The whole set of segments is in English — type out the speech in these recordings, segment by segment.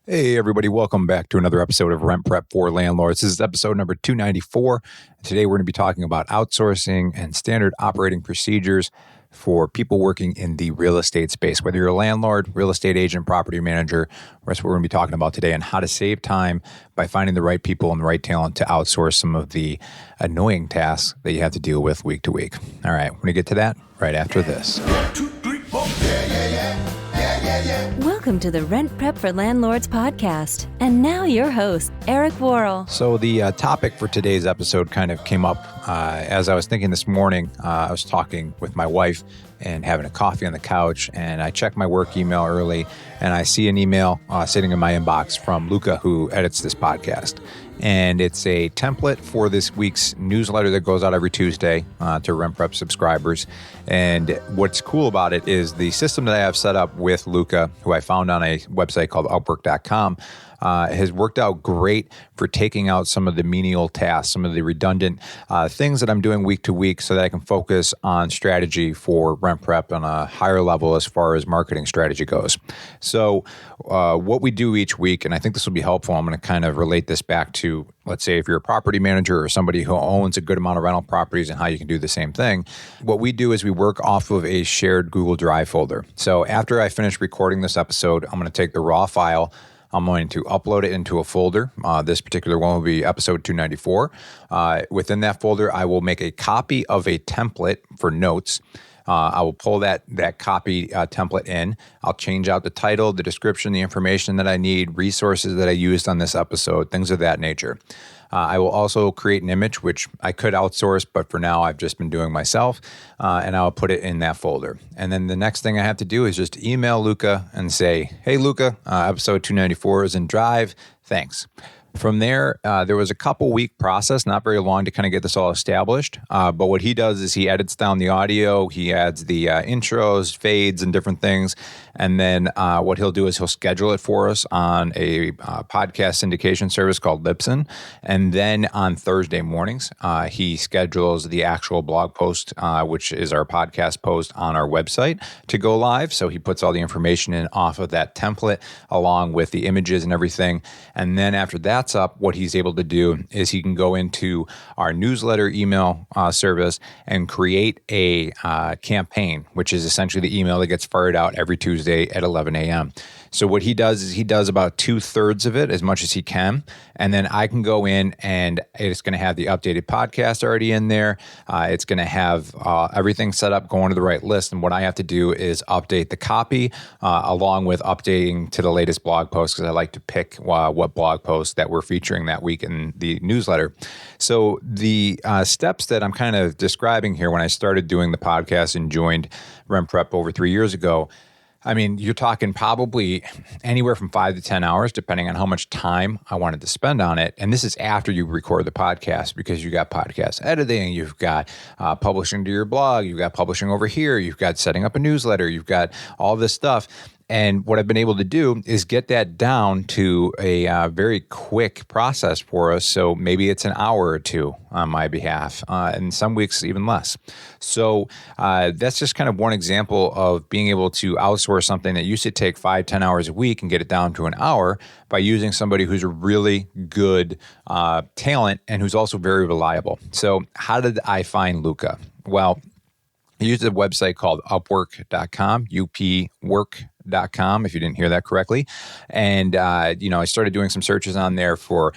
Hey, everybody. Welcome back to another episode of Rent Prep for Landlords. This is episode number 294. Today, we're going to be talking about outsourcing and standard operating procedures for people working in the real estate space. Whether you're a landlord, real estate agent, property manager, that's what we're going to be talking about today, and how to save time by finding the right people and the right talent to outsource some of the annoying tasks that you have to deal with week to week. All right, we're going to get to that right after this. 1, 2, 3, 4. Yeah. Welcome to the Rent Prep for Landlords podcast. And now your host, Eric Worrell. So the topic for today's episode kind of came up as I was thinking this morning. I was talking with my wife and having a coffee on the couch, and I checked my work email early, and I see an email sitting in my inbox from Luca, who edits this podcast. And it's a template for this week's newsletter that goes out every Tuesday to Rent Prep subscribers. And what's cool about it is the system that I have set up with Luca, who I found on a website called Outwork.com, has worked out great for taking out some of the menial tasks, some of the redundant things that I'm doing week to week, so that I can focus on strategy for Rent Prep on a higher level as far as marketing strategy goes. So what we do each week, and I think this will be helpful, I'm going to kind of relate this back to, let's say, if you're a property manager or somebody who owns a good amount of rental properties and how you can do the same thing. What we do is we work off of a shared Google Drive folder. So after I finish recording this episode, I'm going to take the raw file, I'm going to upload it into a folder. This particular one will be episode 294. Within that folder, I will make a copy of a template for notes. I will pull that copy template in. I'll change out the title, the description, the information that I need, resources that I used on this episode, things of that nature. I will also create an image, which I could outsource, but for now I've just been doing myself, and I'll put it in that folder. And then the next thing I have to do is just email Luca and say, hey, Luca, episode 294 is in Drive. Thanks. From there, there was a couple week process, not very long, to kind of get this all established. But what he does is he edits down the audio, he adds the intros, fades, and different things. And then what he'll do is he'll schedule it for us on a podcast syndication service called Libsyn. And then on Thursday mornings, he schedules the actual blog post, which is our podcast post on our website, to go live. So he puts all the information in off of that template along with the images and everything. And then after that's up, what he's able to do is he can go into our newsletter email service and create a campaign, which is essentially the email that gets fired out every Tuesday at 11 a.m. So what he does is he does about 2/3 of it, as much as he can. And then I can go in and it's going to have the updated podcast already in there. It's going to have everything set up, going to the right list. And what I have to do is update the copy along with updating to the latest blog post, because I like to pick what blog posts that we're featuring that week in the newsletter. So the steps that I'm kind of describing here when I started doing the podcast and joined Rent Prep over 3 years ago, I mean, you're talking probably anywhere from 5 to 10 hours, depending on how much time I wanted to spend on it. And this is after you record the podcast, because you got podcast editing, you've got publishing to your blog, you've got publishing over here, you've got setting up a newsletter, you've got all this stuff. And what I've been able to do is get that down to a very quick process for us. So maybe it's an hour or two on my behalf, and some weeks even less. So that's just kind of one example of being able to outsource something that used to take 5-10 hours a week and get it down to an hour by using somebody who's a really good talent and who's also very reliable. So how did I find Luca? Well, I used a website called Upwork.com, upwork.com, if you didn't hear that correctly. And, I started doing some searches on there for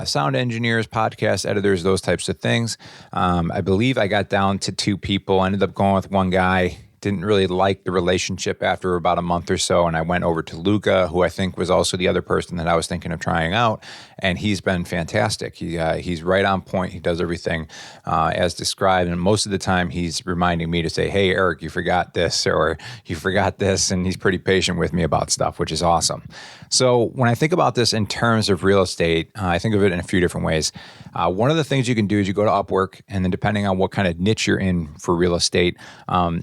sound engineers, podcast editors, those types of things. I believe I got down to 2 people. I ended up going with one guy. Didn't really like the relationship after about a month or so, and I went over to Luca, who I think was also the other person that I was thinking of trying out, and he's been fantastic. He's right on point. He does everything as described, and most of the time he's reminding me to say, hey, Eric, you forgot this, or you forgot this, and he's pretty patient with me about stuff, which is awesome. So when I think about this in terms of real estate, I think of it in a few different ways. One of the things you can do is you go to Upwork, and then depending on what kind of niche you're in for real estate,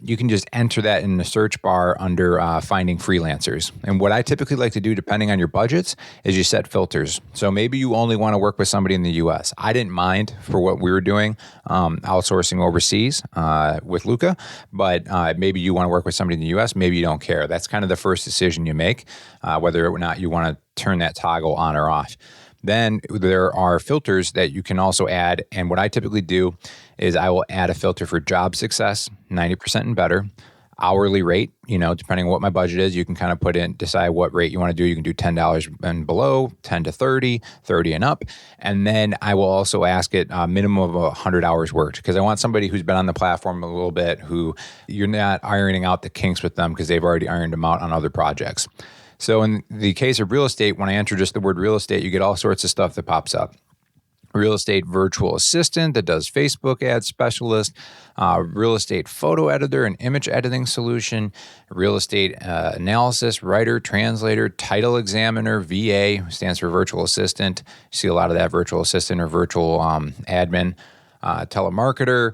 you can just enter that in the search bar under finding freelancers. And what I typically like to do, depending on your budgets, is you set filters. So maybe you only want to work with somebody in the US. I didn't mind for what we were doing, outsourcing overseas with Luca, but maybe you want to work with somebody in the US, maybe you don't care. That's kind of the first decision you make, whether or not you want to turn that toggle on or off. Then there are filters that you can also add. And what I typically do is I will add a filter for job success, 90% and better, hourly rate, depending on what my budget is, you can kind of decide what rate you want to do. You can do $10 and below, 10 to 30, 30 and up. And then I will also ask it a minimum of 100 hours worked, because I want somebody who's been on the platform a little bit, who you're not ironing out the kinks with them because they've already ironed them out on other projects. So in the case of real estate, when I enter just the word real estate, you get all sorts of stuff that pops up. Real estate virtual assistant that does Facebook ad specialist, real estate photo editor and image editing solution, real estate analysis, writer, translator, title examiner, VA, stands for virtual assistant. You see a lot of that, virtual assistant or virtual admin. Telemarketer,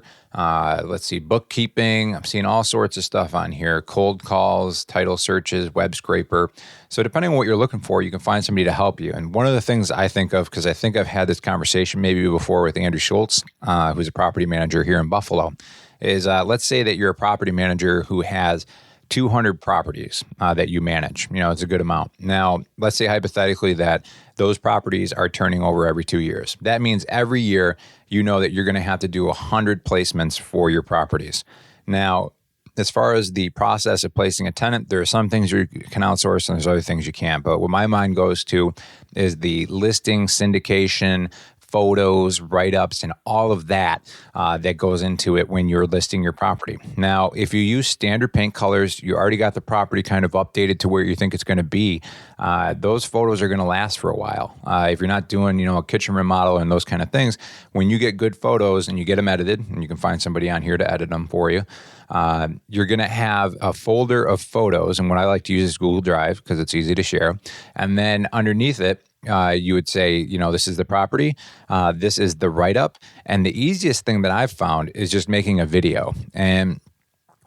bookkeeping. I'm seeing all sorts of stuff on here, cold calls, title searches, web scraper. So depending on what you're looking for, you can find somebody to help you. And one of the things I think of, because I think I've had this conversation maybe before with Andrew Schultz, who's a property manager here in Buffalo, is let's say that you're a property manager who has 200 properties that you manage. It's a good amount. Now, let's say hypothetically that those properties are turning over every 2 years. That means every year you know that you're going to have to do 100 placements for your properties. Now, as far as the process of placing a tenant, there are some things you can outsource and there's other things you can't. But what my mind goes to is the listing, syndication, photos, write-ups, and all of that that goes into it when you're listing your property. Now, if you use standard paint colors, you already got the property kind of updated to where you think it's going to be. Those photos are going to last for a while. If you're not doing, a kitchen remodel and those kind of things, when you get good photos and you get them edited, and you can find somebody on here to edit them for you, you're going to have a folder of photos. And what I like to use is Google Drive because it's easy to share. And then underneath it, you would say, this is the property, this is the write-up. And the easiest thing that I've found is just making a video. And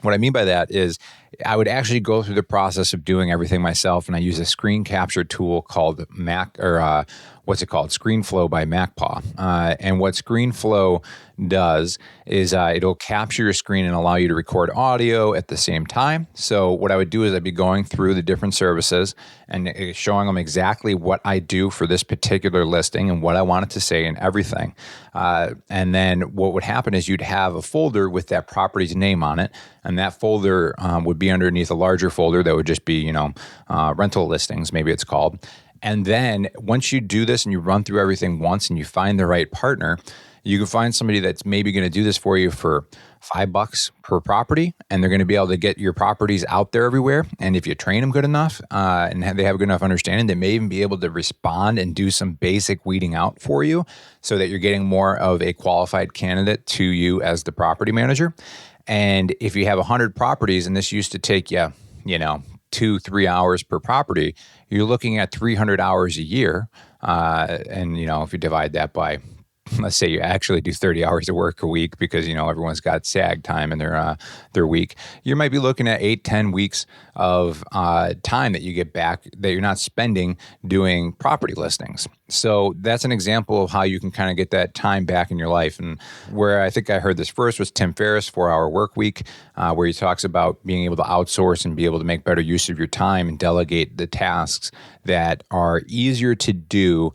what I mean by that is I would actually go through the process of doing everything myself, and I use a screen capture tool called ScreenFlow by MacPaw. And what ScreenFlow does is it'll capture your screen and allow you to record audio at the same time. So what I would do is I'd be going through the different services and showing them exactly what I do for this particular listing and what I want it to say and everything. And then what would happen is you'd have a folder with that property's name on it, and that folder would be underneath a larger folder that would just be, rental listings, maybe it's called. And then once you do this and you run through everything once and you find the right partner, you can find somebody that's maybe going to do this for you for $5 per property, and they're going to be able to get your properties out there everywhere. And if you train them good enough and they have a good enough understanding, they may even be able to respond and do some basic weeding out for you so that you're getting more of a qualified candidate to you as the property manager. And if you have 100 properties, and this used to take you, 2-3 hours per property, you're looking at 300 hours a year. And, if you divide that by, let's say you actually do 30 hours of work a week because, everyone's got SAG time in their week, you might be looking at 8-10 weeks of time that you get back that you're not spending doing property listings. So that's an example of how you can kind of get that time back in your life. And where I think I heard this first was Tim Ferriss, 4-Hour Work Week, where he talks about being able to outsource and be able to make better use of your time and delegate the tasks that are easier to do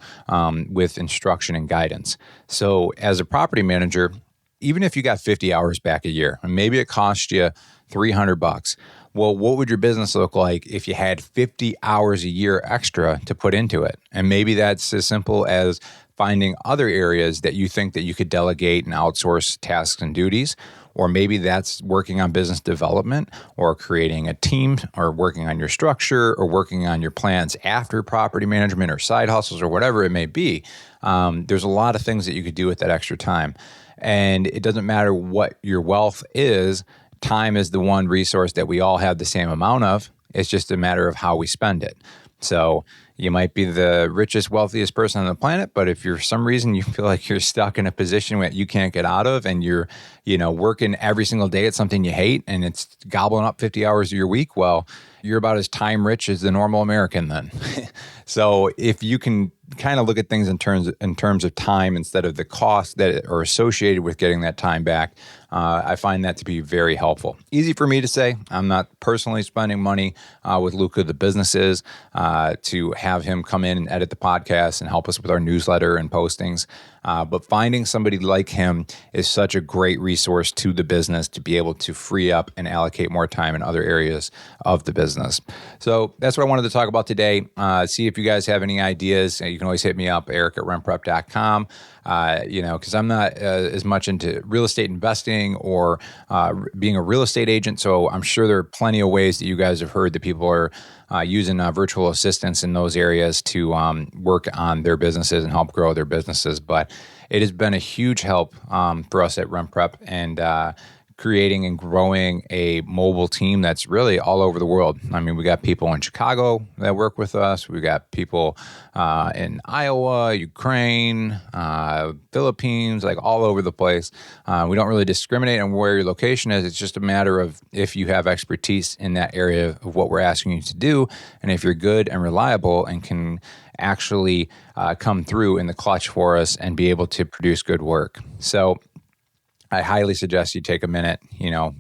with instruction and guidance. So as a property manager, even if you got 50 hours back a year, and maybe it cost you $300, well, what would your business look like if you had 50 hours a year extra to put into it? And maybe that's as simple as finding other areas that you think that you could delegate and outsource tasks and duties. Or maybe that's working on business development or creating a team or working on your structure or working on your plans after property management or side hustles or whatever it may be. There's a lot of things that you could do with that extra time. And it doesn't matter what your wealth is. Time is the one resource that we all have the same amount of. It's just a matter of how we spend it. So, You might be the richest, wealthiest person on the planet, but if for some reason you feel like you're stuck in a position that you can't get out of, and you're, working every single day at something you hate, and it's gobbling up 50 hours of your week, well, you're about as time rich as the normal American then. So if you can kind of look at things in terms of time instead of the costs that are associated with getting that time back, I find that to be very helpful. Easy for me to say. I'm not personally spending money with Luca, the businesses, to have him come in and edit the podcast and help us with our newsletter and postings. But finding somebody like him is such a great resource to the business to be able to free up and allocate more time in other areas of the business. So that's what I wanted to talk about today. See if you guys have any ideas. You can always hit me up, eric@rentprep.com. Because I'm not as much into real estate investing or being a real estate agent. So I'm sure there are plenty of ways that you guys have heard that people are using virtual assistants in those areas to work on their businesses and help grow their businesses. But it has been a huge help for us at RentPrep, and creating and growing a mobile team that's really all over the world. I mean, we got people in Chicago that work with us. We got people in Iowa, Ukraine, Philippines, like all over the place. We don't really discriminate on where your location is. It's just a matter of if you have expertise in that area of what we're asking you to do, and if you're good and reliable and can actually come through in the clutch for us and be able to produce good work. So I highly suggest you take a minute,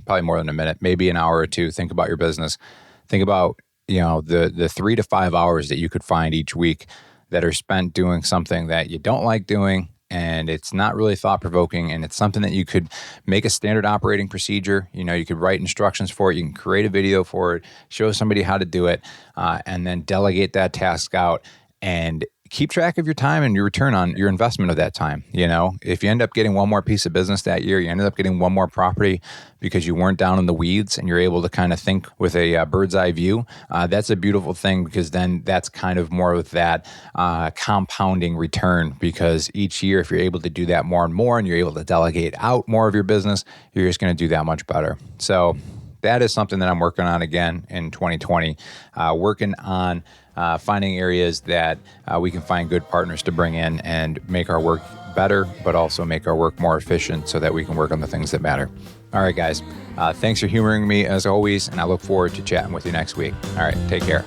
probably more than a minute, maybe an hour or two, think about your business. Think about, the 3 to 5 hours that you could find each week that are spent doing something that you don't like doing, and it's not really thought-provoking, and it's something that you could make a standard operating procedure. You could write instructions for it. You can create a video for it, show somebody how to do it, and then delegate that task out and keep track of your time and your return on your investment of that time. If you end up getting one more piece of business that year, you ended up getting one more property because you weren't down in the weeds and you're able to kind of think with a bird's eye view. That's a beautiful thing, because then that's kind of more of that compounding return, because each year, if you're able to do that more and more and you're able to delegate out more of your business, you're just going to do that much better. So that is something that I'm working on again in 2020, working on finding areas that we can find good partners to bring in and make our work better, but also make our work more efficient so that we can work on the things that matter. All right, guys. Thanks for humoring me as always, and I look forward to chatting with you next week. All right, take care.